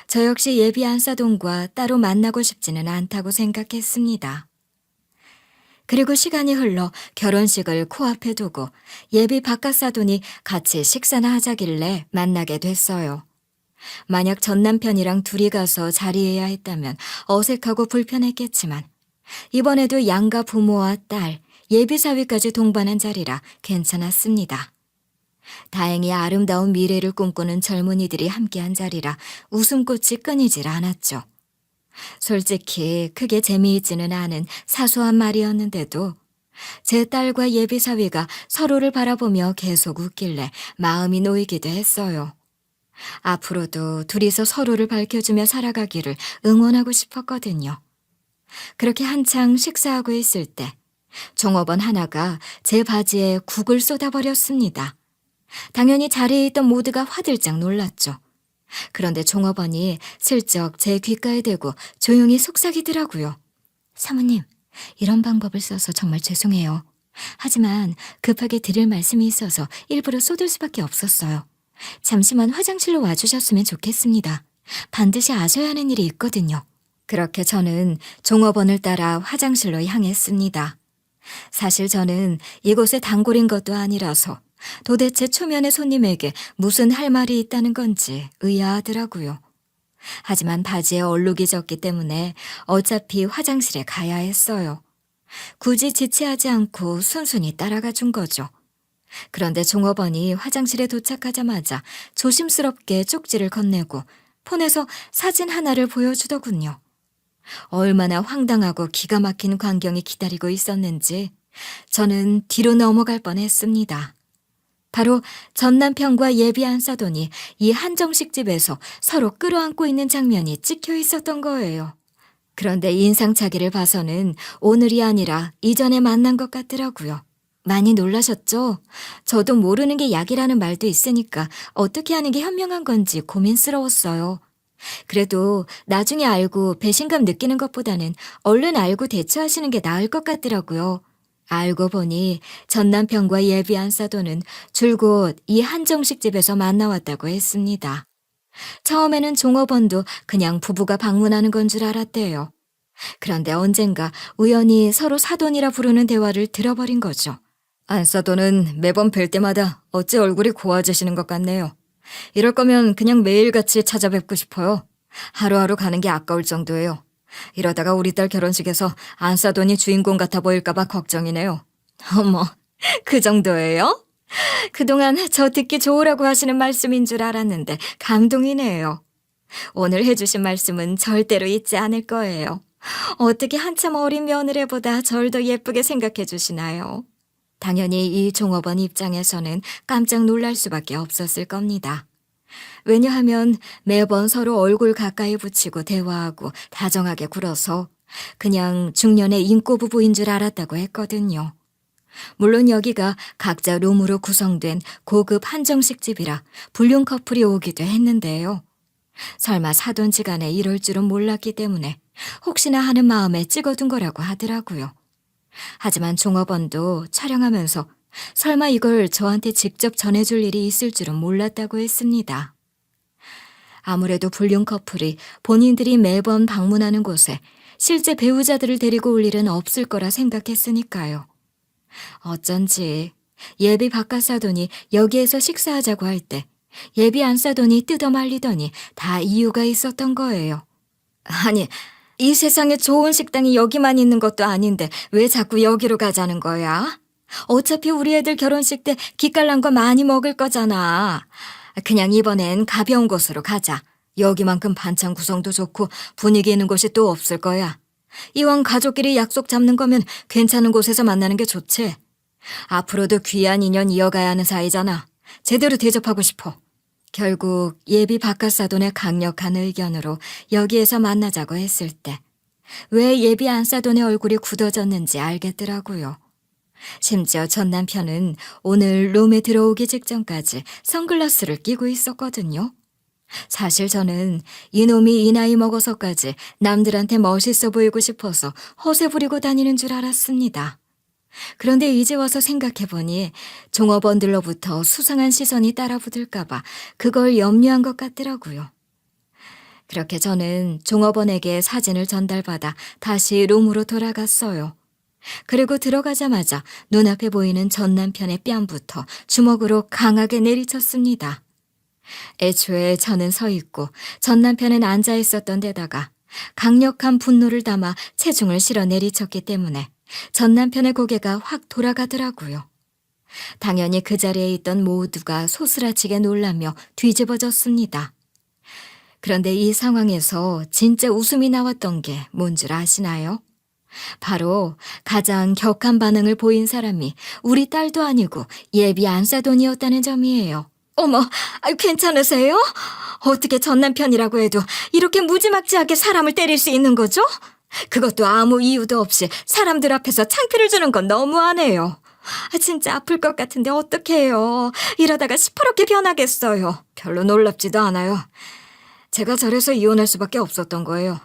저 역시 예비 안사돈과 따로 만나고 싶지는 않다고 생각했습니다. 그리고 시간이 흘러 결혼식을 코앞에 두고 예비 바깥사돈이 같이 식사나 하자길래 만나게 됐어요. 만약 전 남편이랑 둘이 가서 자리해야 했다면 어색하고 불편했겠지만 이번에도 양가 부모와 딸, 예비 사위까지 동반한 자리라 괜찮았습니다. 다행히 아름다운 미래를 꿈꾸는 젊은이들이 함께한 자리라 웃음꽃이 끊이질 않았죠. 솔직히 크게 재미있지는 않은 사소한 말이었는데도 제 딸과 예비 사위가 서로를 바라보며 계속 웃길래 마음이 놓이기도 했어요. 앞으로도 둘이서 서로를 밝혀주며 살아가기를 응원하고 싶었거든요. 그렇게 한창 식사하고 있을 때 종업원 하나가 제 바지에 국을 쏟아버렸습니다. 당연히 자리에 있던 모두가 화들짝 놀랐죠. 그런데 종업원이 슬쩍 제 귓가에 대고 조용히 속삭이더라고요. 사모님, 이런 방법을 써서 정말 죄송해요. 하지만 급하게 드릴 말씀이 있어서 일부러 쏟을 수밖에 없었어요. 잠시만 화장실로 와주셨으면 좋겠습니다. 반드시 아셔야 하는 일이 있거든요. 그렇게 저는 종업원을 따라 화장실로 향했습니다. 사실 저는 이곳에 단골인 것도 아니라서 도대체 초면의 손님에게 무슨 할 말이 있다는 건지 의아하더라고요. 하지만 바지에 얼룩이 졌기 때문에 어차피 화장실에 가야 했어요. 굳이 지체하지 않고 순순히 따라가 준 거죠. 그런데 종업원이 화장실에 도착하자마자 조심스럽게 쪽지를 건네고 폰에서 사진 하나를 보여주더군요. 얼마나 황당하고 기가 막힌 광경이 기다리고 있었는지 저는 뒤로 넘어갈 뻔했습니다. 바로 전 남편과 예비 안사돈이 이 한정식 집에서 서로 끌어안고 있는 장면이 찍혀 있었던 거예요. 그런데 인상착의를 봐서는 오늘이 아니라 이전에 만난 것 같더라고요. 많이 놀라셨죠? 저도 모르는 게 약이라는 말도 있으니까 어떻게 하는 게 현명한 건지 고민스러웠어요. 그래도 나중에 알고 배신감 느끼는 것보다는 얼른 알고 대처하시는 게 나을 것 같더라고요. 알고 보니 전 남편과 예비 안사돈은 줄곧 이 한정식 집에서 만나왔다고 했습니다. 처음에는 종업원도 그냥 부부가 방문하는 건 줄 알았대요. 그런데 언젠가 우연히 서로 사돈이라 부르는 대화를 들어버린 거죠. 안사돈은 매번 뵐 때마다 어찌 얼굴이 고와지시는 것 같네요. 이럴 거면 그냥 매일같이 찾아뵙고 싶어요. 하루하루 가는 게 아까울 정도예요. 이러다가 우리 딸 결혼식에서 안사돈이 주인공 같아 보일까 봐 걱정이네요. 어머, 그 정도예요? 그동안 저 듣기 좋으라고 하시는 말씀인 줄 알았는데 감동이네요. 오늘 해주신 말씀은 절대로 잊지 않을 거예요. 어떻게 한참 어린 며느리보다 절 더 예쁘게 생각해 주시나요? 당연히 이 종업원 입장에서는 깜짝 놀랄 수밖에 없었을 겁니다. 왜냐하면 매번 서로 얼굴 가까이 붙이고 대화하고 다정하게 굴어서 그냥 중년의 인꼬 부부인 줄 알았다고 했거든요. 물론 여기가 각자 룸으로 구성된 고급 한정식 집이라 불륜 커플이 오기도 했는데요. 설마 사돈지간에 이럴 줄은 몰랐기 때문에 혹시나 하는 마음에 찍어둔 거라고 하더라고요. 하지만 종업원도 촬영하면서 설마 이걸 저한테 직접 전해줄 일이 있을 줄은 몰랐다고 했습니다. 아무래도 불륜 커플이 본인들이 매번 방문하는 곳에 실제 배우자들을 데리고 올 일은 없을 거라 생각했으니까요. 어쩐지 예비 박가사돈이 여기에서 식사하자고 할 때 예비 안사돈이 뜯어말리더니 다 이유가 있었던 거예요. 아니, 이 세상에 좋은 식당이 여기만 있는 것도 아닌데 왜 자꾸 여기로 가자는 거야? 어차피 우리 애들 결혼식 때 기깔난 거 많이 먹을 거잖아. 그냥 이번엔 가벼운 곳으로 가자. 여기만큼 반찬 구성도 좋고 분위기 있는 곳이 또 없을 거야. 이왕 가족끼리 약속 잡는 거면 괜찮은 곳에서 만나는 게 좋지. 앞으로도 귀한 인연 이어가야 하는 사이잖아. 제대로 대접하고 싶어. 결국 예비 박가사돈의 강력한 의견으로 여기에서 만나자고 했을 때 왜 예비 안사돈의 얼굴이 굳어졌는지 알겠더라고요. 심지어 전 남편은 오늘 룸에 들어오기 직전까지 선글라스를 끼고 있었거든요. 사실 저는 이놈이 이 나이 먹어서까지 남들한테 멋있어 보이고 싶어서 허세 부리고 다니는 줄 알았습니다. 그런데 이제 와서 생각해보니 종업원들로부터 수상한 시선이 따라붙을까봐 그걸 염려한 것 같더라고요. 그렇게 저는 종업원에게 사진을 전달받아 다시 룸으로 돌아갔어요. 그리고 들어가자마자 눈앞에 보이는 전 남편의 뺨부터 주먹으로 강하게 내리쳤습니다. 애초에 저는 서 있고 전 남편은 앉아 있었던 데다가 강력한 분노를 담아 체중을 실어 내리쳤기 때문에 전 남편의 고개가 확 돌아가더라고요. 당연히 그 자리에 있던 모두가 소스라치게 놀라며 뒤집어졌습니다. 그런데 이 상황에서 진짜 웃음이 나왔던 게 뭔 줄 아시나요? 바로 가장 격한 반응을 보인 사람이 우리 딸도 아니고 예비 안사돈이었다는 점이에요. 어머, 괜찮으세요? 어떻게 전 남편이라고 해도 이렇게 무지막지하게 사람을 때릴 수 있는 거죠? 그것도 아무 이유도 없이 사람들 앞에서 창피를 주는 건 너무하네요. 진짜 아플 것 같은데 어떡해요. 이러다가 시퍼렇게 변하겠어요. 별로 놀랍지도 않아요. 제가 저래서 이혼할 수밖에 없었던 거예요.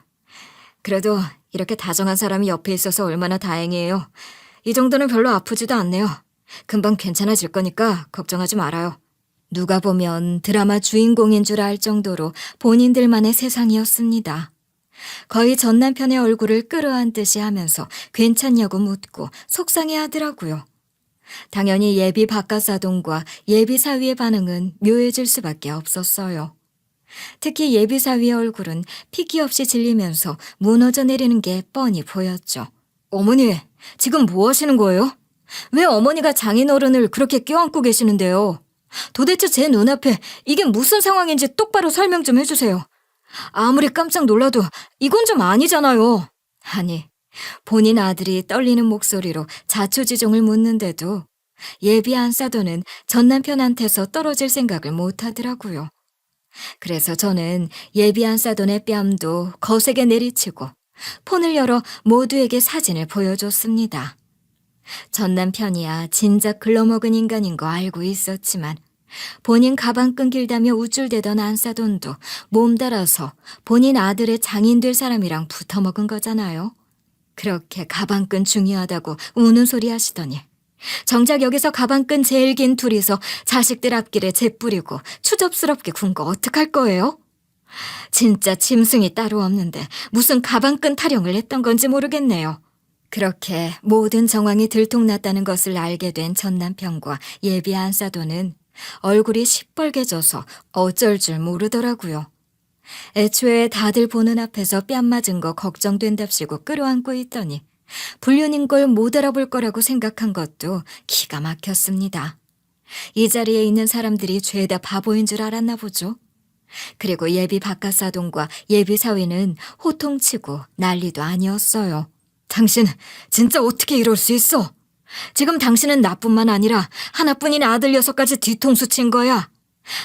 그래도 이렇게 다정한 사람이 옆에 있어서 얼마나 다행이에요. 이 정도는 별로 아프지도 않네요. 금방 괜찮아질 거니까 걱정하지 말아요. 누가 보면 드라마 주인공인 줄 알 정도로 본인들만의 세상이었습니다. 거의 전 남편의 얼굴을 끌어안듯이 하면서 괜찮냐고 묻고 속상해하더라고요. 당연히 예비 바깥사돈과 예비 사위의 반응은 묘해질 수밖에 없었어요. 특히 예비 사위의 얼굴은 핏기 없이 질리면서 무너져 내리는 게 뻔히 보였죠. 어머니, 지금 뭐 하시는 거예요? 왜 어머니가 장인어른을 그렇게 껴안고 계시는데요? 도대체 제 눈앞에 이게 무슨 상황인지 똑바로 설명 좀 해주세요. 아무리 깜짝 놀라도 이건 좀 아니잖아요. 아니, 본인 아들이 떨리는 목소리로 자초지종을 묻는데도 예비 안사돈은 전 남편한테서 떨어질 생각을 못 하더라고요. 그래서 저는 예비 안사돈의 뺨도 거세게 내리치고 폰을 열어 모두에게 사진을 보여줬습니다. 전 남편이야 진작 글러먹은 인간인 거 알고 있었지만 본인 가방끈 길다며 우쭐대던 안사돈도 몸달아서 본인 아들의 장인 될 사람이랑 붙어먹은 거잖아요. 그렇게 가방끈 중요하다고 우는 소리 하시더니 정작 여기서 가방끈 제일 긴 둘이서 자식들 앞길에 재뿌리고 추접스럽게 군 거 어떡할 거예요? 진짜 짐승이 따로 없는데 무슨 가방끈 타령을 했던 건지 모르겠네요. 그렇게 모든 정황이 들통났다는 것을 알게 된 전 남편과 예비 안사돈은 얼굴이 시뻘개져서 어쩔 줄 모르더라고요. 애초에 다들 보는 앞에서 뺨 맞은 거 걱정된답시고 끌어안고 있더니 불륜인 걸 못 알아볼 거라고 생각한 것도 기가 막혔습니다. 이 자리에 있는 사람들이 죄다 바보인 줄 알았나 보죠. 그리고 예비 바깥사돈과 예비 사위는 호통치고 난리도 아니었어요. 당신 진짜 어떻게 이럴 수 있어? 지금 당신은 나뿐만 아니라 하나뿐인 아들 녀석까지 뒤통수 친 거야.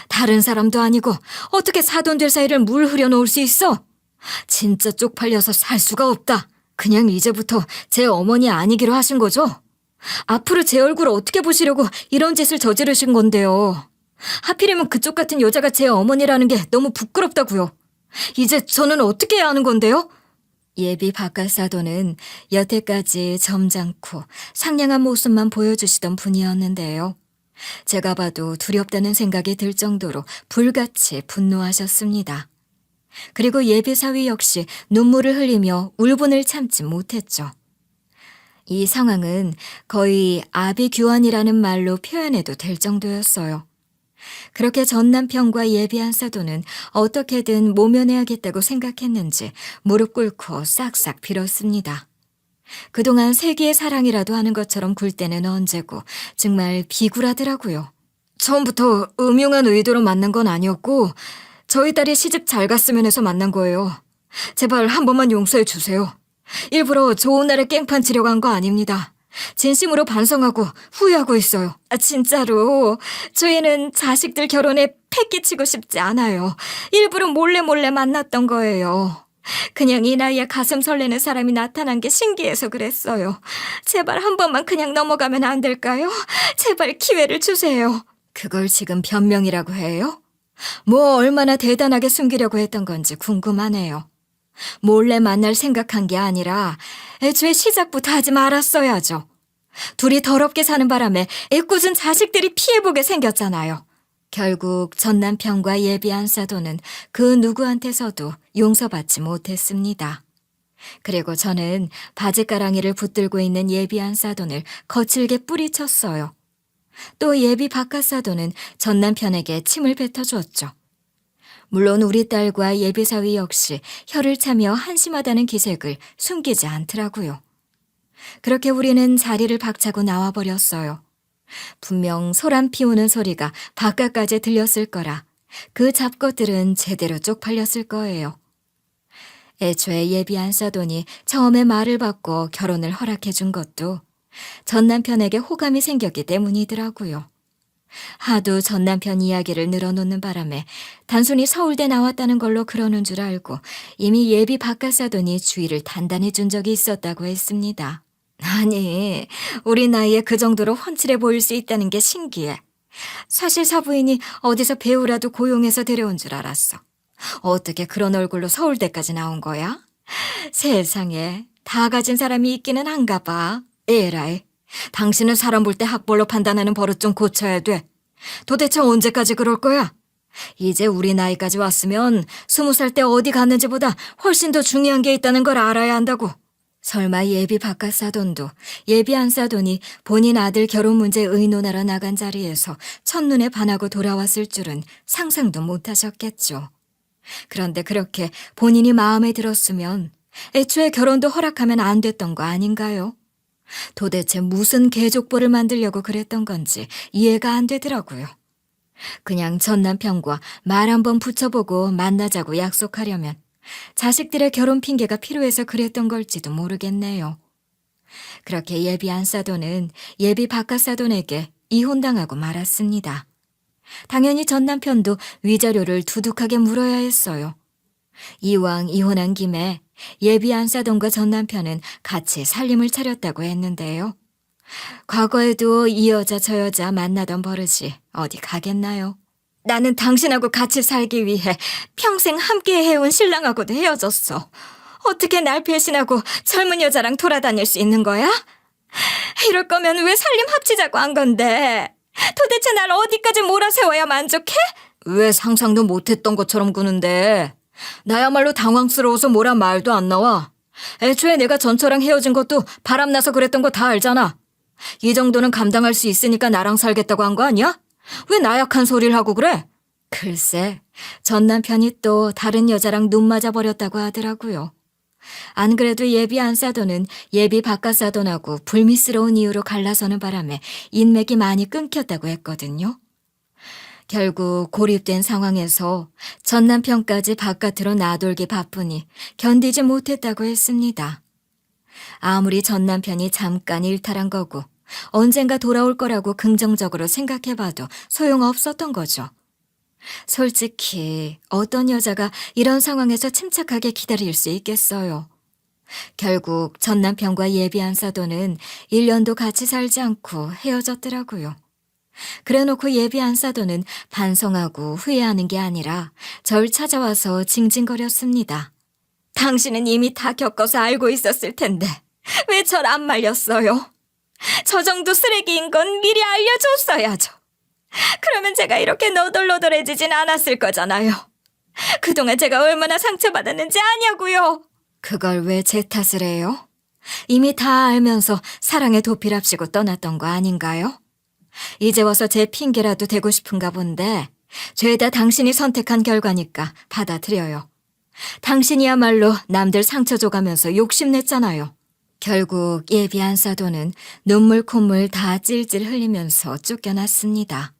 다른 사람도 아니고 어떻게 사돈들 사이를 물 흐려 놓을 수 있어? 진짜 쪽팔려서 살 수가 없다. 그냥 이제부터 제 어머니 아니기로 하신 거죠? 앞으로 제 얼굴 어떻게 보시려고 이런 짓을 저지르신 건데요. 하필이면 그쪽 같은 여자가 제 어머니라는 게 너무 부끄럽다고요. 이제 저는 어떻게 해야 하는 건데요? 예비 바깥사돈은 여태까지 점잖고 상냥한 모습만 보여주시던 분이었는데요. 제가 봐도 두렵다는 생각이 들 정도로 불같이 분노하셨습니다. 그리고 예비 사위 역시 눈물을 흘리며 울분을 참지 못했죠. 이 상황은 거의 아비규환이라는 말로 표현해도 될 정도였어요. 그렇게 전 남편과 예비 안사돈은 어떻게든 모면해야겠다고 생각했는지 무릎 꿇고 싹싹 빌었습니다. 그동안 세기의 사랑이라도 하는 것처럼 굴 때는 언제고 정말 비굴하더라고요. 처음부터 음흉한 의도로 만난 건 아니었고 저희 딸이 시집 잘 갔으면 해서 만난 거예요. 제발 한 번만 용서해 주세요. 일부러 좋은 날에 깽판 치려고 한 거 아닙니다. 진심으로 반성하고 후회하고 있어요. 진짜로 저희는 자식들 결혼에 패기치고 싶지 않아요. 일부러 몰래 만났던 거예요. 그냥 이 나이에 가슴 설레는 사람이 나타난 게 신기해서 그랬어요. 제발 한 번만 그냥 넘어가면 안 될까요? 제발 기회를 주세요. 그걸 지금 변명이라고 해요? 뭐 얼마나 대단하게 숨기려고 했던 건지 궁금하네요. 몰래 만날 생각한 게 아니라 애초에 시작부터 하지 말았어야죠. 둘이 더럽게 사는 바람에 애꿎은 자식들이 피해보게 생겼잖아요. 결국 전 남편과 예비 안사돈은 그 누구한테서도 용서받지 못했습니다. 그리고 저는 바지가랑이를 붙들고 있는 예비 안사돈을 거칠게 뿌리쳤어요. 또 예비 바깥사돈은 전 남편에게 침을 뱉어주었죠. 물론 우리 딸과 예비 사위 역시 혀를 차며 한심하다는 기색을 숨기지 않더라고요. 그렇게 우리는 자리를 박차고 나와버렸어요. 분명 소란 피우는 소리가 바깥까지 들렸을 거라 그 잡것들은 제대로 쪽팔렸을 거예요. 애초에 예비 안사돈이 처음에 말을 받고 결혼을 허락해 준 것도 전 남편에게 호감이 생겼기 때문이더라고요. 하도 전 남편 이야기를 늘어놓는 바람에 단순히 서울대 나왔다는 걸로 그러는 줄 알고 이미 예비 바깥 사돈이 주의를 단단히 준 적이 있었다고 했습니다. 아니, 우리 나이에 그 정도로 훤칠해 보일 수 있다는 게 신기해. 사실 사부인이 어디서 배우라도 고용해서 데려온 줄 알았어. 어떻게 그런 얼굴로 서울대까지 나온 거야? 세상에, 다 가진 사람이 있기는 한가 봐. 에라이, 당신은 사람 볼 때 학벌로 판단하는 버릇 좀 고쳐야 돼. 도대체 언제까지 그럴 거야? 이제 우리 나이까지 왔으면 20살 때 어디 갔는지보다 훨씬 더 중요한 게 있다는 걸 알아야 한다고. 설마 예비 바깥 사돈도 예비 안 사돈이 본인 아들 결혼 문제 의논하러 나간 자리에서 첫눈에 반하고 돌아왔을 줄은 상상도 못하셨겠죠. 그런데 그렇게 본인이 마음에 들었으면 애초에 결혼도 허락하면 안 됐던 거 아닌가요? 도대체 무슨 계족보를 만들려고 그랬던 건지 이해가 안 되더라고요. 그냥 전 남편과 말 한번 붙여보고 만나자고 약속하려면 자식들의 결혼 핑계가 필요해서 그랬던 걸지도 모르겠네요. 그렇게 예비 안 사돈은 예비 바깥 사돈에게 이혼당하고 말았습니다. 당연히 전 남편도 위자료를 두둑하게 물어야 했어요. 이왕 이혼한 김에 예비 안 사돈과 전 남편은 같이 살림을 차렸다고 했는데요. 과거에도 이 여자 저 여자 만나던 버릇이 어디 가겠나요? 나는 당신하고 같이 살기 위해 평생 함께 해온 신랑하고도 헤어졌어. 어떻게 날 배신하고 젊은 여자랑 돌아다닐 수 있는 거야? 이럴 거면 왜 살림 합치자고 한 건데? 도대체 날 어디까지 몰아세워야 만족해? 왜 상상도 못했던 것처럼 구는데? 나야말로 당황스러워서 뭐란 말도 안 나와. 애초에 내가 전처랑 헤어진 것도 바람나서 그랬던 거 다 알잖아. 이 정도는 감당할 수 있으니까 나랑 살겠다고 한 거 아니야? 왜 나약한 소리를 하고 그래? 글쎄, 전 남편이 또 다른 여자랑 눈 맞아버렸다고 하더라고요. 안 그래도 예비 안 사돈은 예비 바깥 사돈하고 불미스러운 이유로 갈라서는 바람에 인맥이 많이 끊겼다고 했거든요. 결국 고립된 상황에서 전 남편까지 바깥으로 나돌기 바쁘니 견디지 못했다고 했습니다. 아무리 전 남편이 잠깐 일탈한 거고 언젠가 돌아올 거라고 긍정적으로 생각해봐도 소용없었던 거죠. 솔직히 어떤 여자가 이런 상황에서 침착하게 기다릴 수 있겠어요. 결국 전 남편과 예비 안 사돈은 1년도 같이 살지 않고 헤어졌더라고요. 그래놓고 예비 안 사돈은 반성하고 후회하는 게 아니라 절 찾아와서 징징거렸습니다. 당신은 이미 다 겪어서 알고 있었을 텐데 왜 절 안 말렸어요? 저 정도 쓰레기인 건 미리 알려줬어야죠. 그러면 제가 이렇게 너덜너덜해지진 않았을 거잖아요. 그동안 제가 얼마나 상처받았는지 아냐고요. 그걸 왜 제 탓을 해요? 이미 다 알면서 사랑에 도피랍시고 떠났던 거 아닌가요? 이제 와서 제 핑계라도 대고 싶은가 본데 죄다 당신이 선택한 결과니까 받아들여요. 당신이야말로 남들 상처 줘가면서 욕심냈잖아요. 결국 예비 안 사돈은 눈물 콧물 다 찔찔 흘리면서 쫓겨났습니다.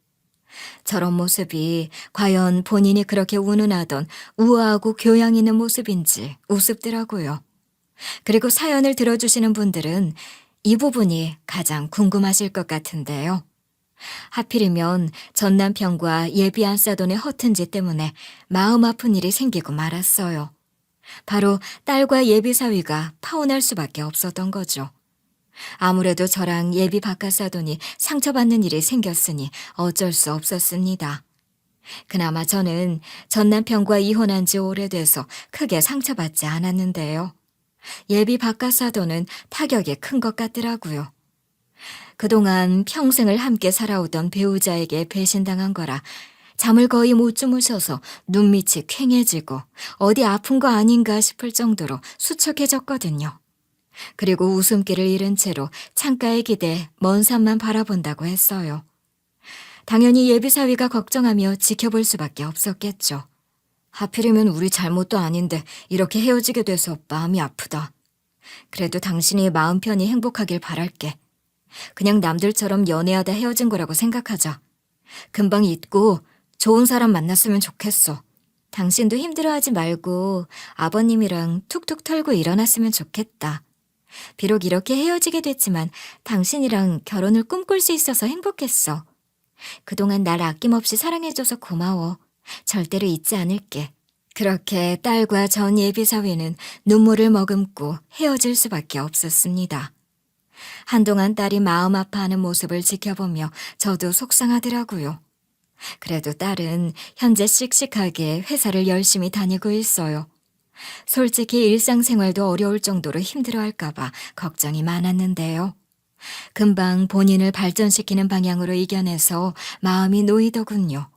저런 모습이 과연 본인이 그렇게 운운하던 우아하고 교양 있는 모습인지 우습더라고요. 그리고 사연을 들어주시는 분들은 이 부분이 가장 궁금하실 것 같은데요. 하필이면 전 남편과 예비 안 사돈의 허튼 짓 때문에 마음 아픈 일이 생기고 말았어요. 바로 딸과 예비 사위가 파혼할 수밖에 없었던 거죠. 아무래도 저랑 예비 바깥 사돈이 상처받는 일이 생겼으니 어쩔 수 없었습니다. 그나마 저는 전 남편과 이혼한 지 오래돼서 크게 상처받지 않았는데요. 예비 바깥 사돈은 타격이 큰 것 같더라고요. 그동안 평생을 함께 살아오던 배우자에게 배신당한 거라 잠을 거의 못 주무셔서 눈밑이 퀭해지고 어디 아픈 거 아닌가 싶을 정도로 수척해졌거든요. 그리고 웃음기를 잃은 채로 창가에 기대 먼 산만 바라본다고 했어요. 당연히 예비사위가 걱정하며 지켜볼 수밖에 없었겠죠. 하필이면 우리 잘못도 아닌데 이렇게 헤어지게 돼서 마음이 아프다. 그래도 당신이 마음 편히 행복하길 바랄게. 그냥 남들처럼 연애하다 헤어진 거라고 생각하자. 금방 잊고 좋은 사람 만났으면 좋겠어. 당신도 힘들어하지 말고 아버님이랑 툭툭 털고 일어났으면 좋겠다. 비록 이렇게 헤어지게 됐지만 당신이랑 결혼을 꿈꿀 수 있어서 행복했어. 그동안 날 아낌없이 사랑해줘서 고마워. 절대로 잊지 않을게. 그렇게 딸과 전 예비사위는 눈물을 머금고 헤어질 수밖에 없었습니다. 한동안 딸이 마음 아파하는 모습을 지켜보며 저도 속상하더라고요. 그래도 딸은 현재 씩씩하게 회사를 열심히 다니고 있어요. 솔직히 일상생활도 어려울 정도로 힘들어할까봐 걱정이 많았는데요. 금방 본인을 발전시키는 방향으로 이겨내서 마음이 놓이더군요.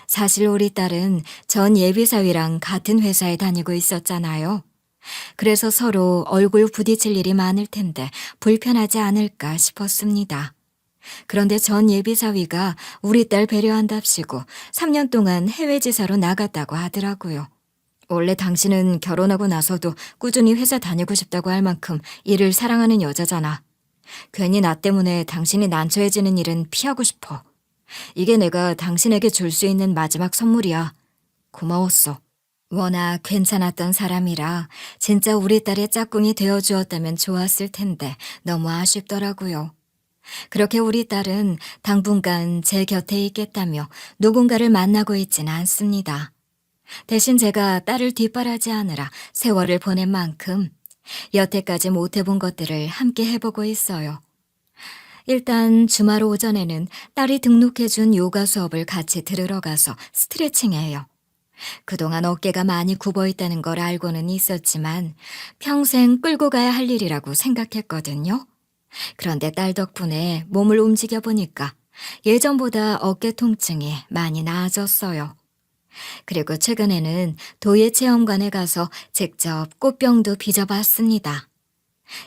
사실 우리 딸은 전 예비사위랑 같은 회사에 다니고 있었잖아요. 그래서 서로 얼굴 부딪힐 일이 많을 텐데 불편하지 않을까 싶었습니다. 그런데 전 예비사위가 우리 딸 배려한답시고 3년 동안 해외 지사로 나갔다고 하더라고요. 원래 당신은 결혼하고 나서도 꾸준히 회사 다니고 싶다고 할 만큼 일을 사랑하는 여자잖아. 괜히 나 때문에 당신이 난처해지는 일은 피하고 싶어. 이게 내가 당신에게 줄 수 있는 마지막 선물이야. 고마웠어. 워낙 괜찮았던 사람이라 진짜 우리 딸의 짝꿍이 되어주었다면 좋았을 텐데 너무 아쉽더라고요. 그렇게 우리 딸은 당분간 제 곁에 있겠다며 누군가를 만나고 있지는 않습니다. 대신 제가 딸을 뒷바라지하느라 세월을 보낸 만큼 여태까지 못해본 것들을 함께 해보고 있어요. 일단 주말 오전에는 딸이 등록해준 요가 수업을 같이 들으러 가서 스트레칭해요. 그동안 어깨가 많이 굽어 있다는 걸 알고는 있었지만 평생 끌고 가야 할 일이라고 생각했거든요. 그런데 딸 덕분에 몸을 움직여 보니까 예전보다 어깨 통증이 많이 나아졌어요. 그리고 최근에는 도예체험관에 가서 직접 꽃병도 빚어봤습니다.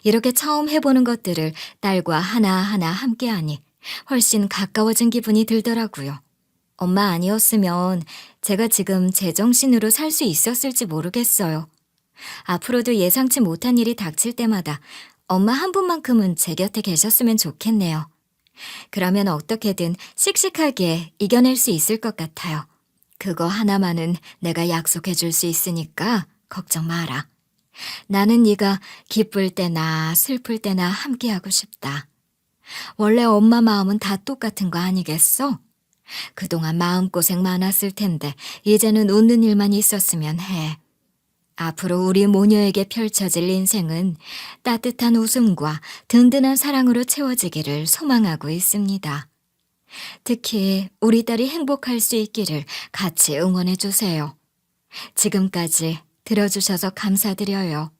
이렇게 처음 해보는 것들을 딸과 하나하나 함께하니 훨씬 가까워진 기분이 들더라고요. 엄마 아니었으면 제가 지금 제정신으로 살 수 있었을지 모르겠어요. 앞으로도 예상치 못한 일이 닥칠 때마다 엄마 한 분만큼은 제 곁에 계셨으면 좋겠네요. 그러면 어떻게든 씩씩하게 이겨낼 수 있을 것 같아요. 그거 하나만은 내가 약속해 줄 수 있으니까 걱정 마라. 나는 네가 기쁠 때나 슬플 때나 함께하고 싶다. 원래 엄마 마음은 다 똑같은 거 아니겠어? 그동안 마음고생 많았을 텐데 이제는 웃는 일만 있었으면 해. 앞으로 우리 모녀에게 펼쳐질 인생은 따뜻한 웃음과 든든한 사랑으로 채워지기를 소망하고 있습니다. 특히 우리 딸이 행복할 수 있기를 같이 응원해 주세요. 지금까지 들어주셔서 감사드려요.